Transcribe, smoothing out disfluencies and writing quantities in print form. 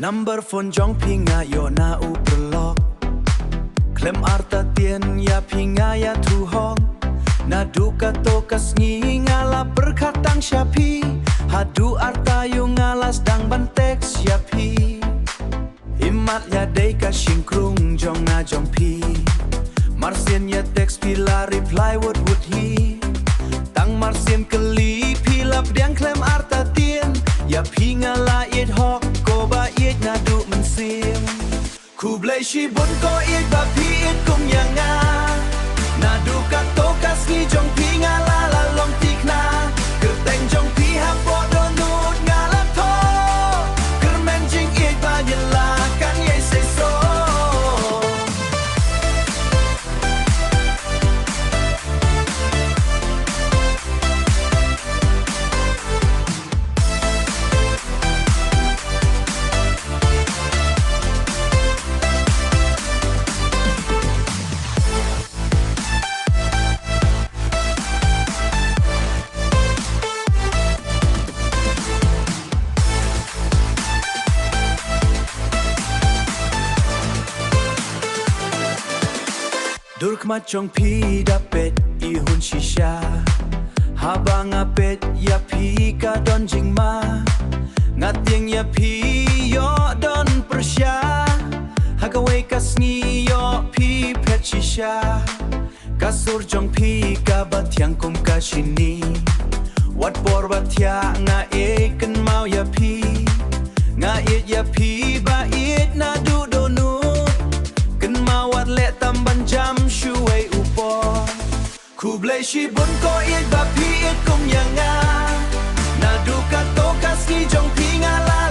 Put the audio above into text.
Number phone jong pinga yo na uperlok Klem arta tien ya pinga ya tu hong Na duka tokas ngi ngala perkatang syapi Hadu arta yu ngalas dang bantek syapi Imat ya deka singkrung jong na jong pi Marsien ya teks pila reply would hi Tang marsien keli pilap diang klem arta tien Ya pinga la it hok ko ba it na du men sim Ku blai shi bun ko it ba pi it kum yang nga Na du ka to ka ski jong pinga la la long tik na Ker teng jong pi ha po do nut nga la to Ker men jing it ba yela kan ye say so Durk macong pi dapet ihun shisha Habang apet ya pi ka don jing ma Ngating ya pi yo don persya Hagaway kas ngi yo pi pet shisha Kasur jong pi ka batyang kum ka shini Wat bor batya nga eken mau ya pi Nga it ya pi ba it na du donu Ken mawat le tamban jam shuai upo Ku blai shi bun ko it ba pi it kum yang nga Na du ka to ka ski jong pi nga la